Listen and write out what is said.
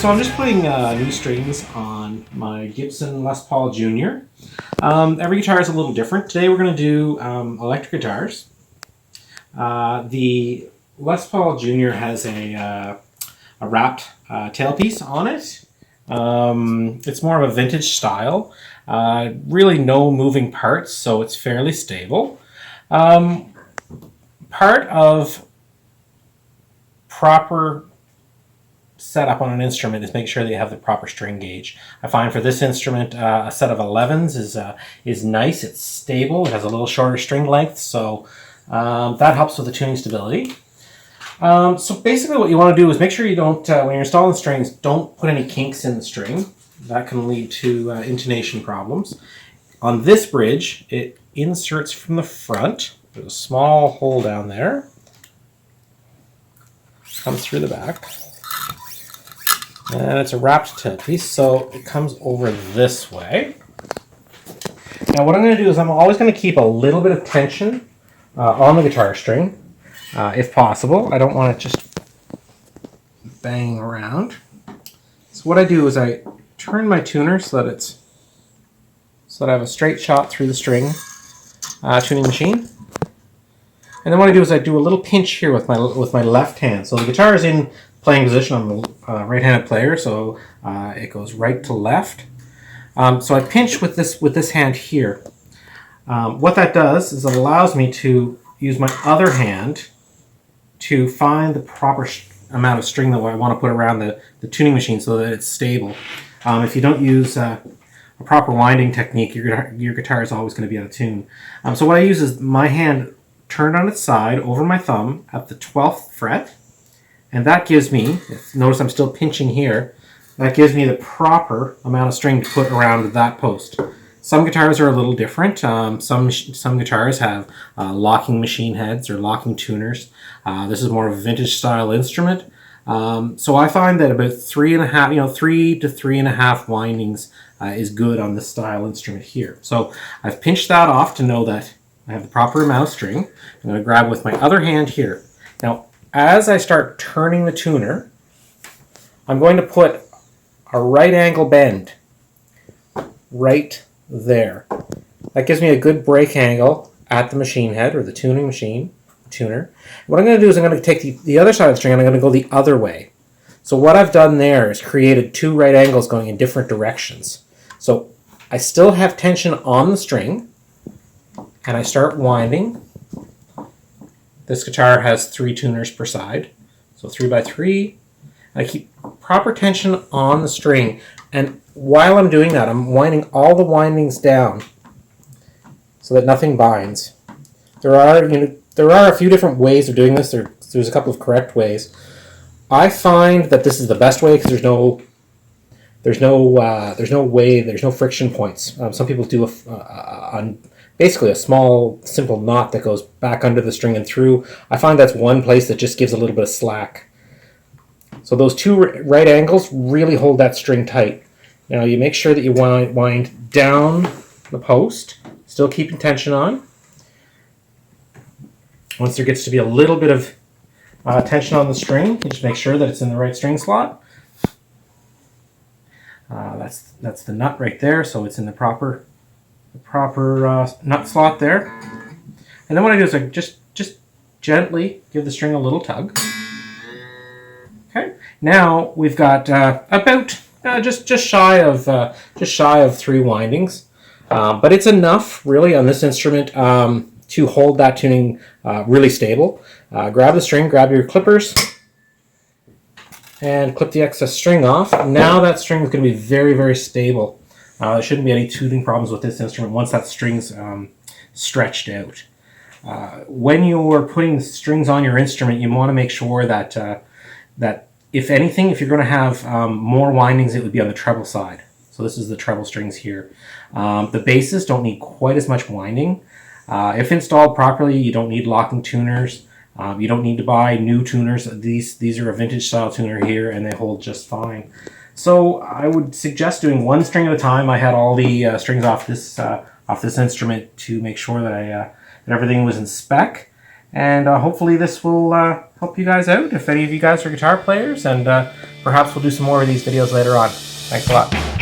So I'm just putting new strings on my Gibson Les Paul Junior. Every guitar is a little different. Today we're going to do electric guitars. The Les Paul Junior has a wrapped tailpiece on it. It's more of a vintage style. Really no moving parts, so it's fairly stable. Part of proper setup on an instrument is make sure that you have the proper string gauge. I find for this instrument a set of 11s is nice. It's stable. It has a little shorter string length, so that helps with the tuning stability. So basically what you want to do is make sure you don't, when you're installing strings, don't put any kinks in the string. That can lead to intonation problems. On this bridge, it inserts from the front. There's a small hole down there. Comes through the back. And it's a wrapped tailpiece, so it comes over this way. Now what I'm going to do is I'm always going to keep a little bit of tension on the guitar string, if possible. I don't want it just banging around. So what I do is I turn my tuner so that I have a straight shot through the string tuning machine. And then what I do is I do a little pinch here with my left hand. So the guitar is in playing position. I'm the right-handed player, so it goes right to left. So I pinch with this hand here. What that does is it allows me to use my other hand to find the proper amount of string that I want to put around the tuning machine so that it's stable. If you don't use a proper winding technique, your guitar is always going to be out of tune. So what I use is my hand turned on its side over my thumb at the 12th fret, and that gives me, notice I'm still pinching here, that gives me the proper amount of string to put around that post. Some guitars are a little different. Some guitars have locking machine heads or locking tuners. This is more of a vintage style instrument. So I find that about 3 to 3.5 windings is good on this style instrument here. So I've pinched that off to know that I have the proper amount of string. I'm going to grab with my other hand here. Now, as I start turning the tuner, I'm going to put a right angle bend right there. That gives me a good break angle at the machine head or the tuning machine, tuner. What I'm going to do is I'm going to take the other side of the string and I'm going to go the other way. So what I've done there is created two right angles going in different directions. So I still have tension on the string, and I start winding. This guitar has 3 tuners per side, so 3x3. I keep proper tension on the string, and while I'm doing that, I'm winding all the windings down so that nothing binds. There are a few different ways of doing this. There's a couple of correct ways. I find that this is the best way because there's no friction points. Some people do basically a small, simple knot that goes back under the string and through. I find that's one place that just gives a little bit of slack. So those two right angles really hold that string tight. Now you make sure that you wind down the post, still keeping tension on. Once there gets to be a little bit of tension on the string, you just make sure that it's in the right string slot. That's the nut right there, so it's in the proper nut slot there. And then what I do is I just gently give the string a little tug. Okay. Now we've got about just shy of 3 windings, but it's enough really on this instrument to hold that tuning really stable. Grab the string, grab your clippers, and clip the excess string off. Now that string is going to be very, very stable. There shouldn't be any tuning problems with this instrument once that string's stretched out. When you're putting strings on your instrument, you want to make sure that if anything, if you're going to have more windings, it would be on the treble side. So this is the treble strings here. The basses don't need quite as much winding. If installed properly, you don't need locking tuners. You don't need to buy new tuners. These are a vintage style tuner here, and they hold just fine. So I would suggest doing one string at a time. I had all the strings off this instrument to make sure that that everything was in spec. And hopefully this will help you guys out if any of you guys are guitar players, and perhaps we'll do some more of these videos later on. Thanks a lot.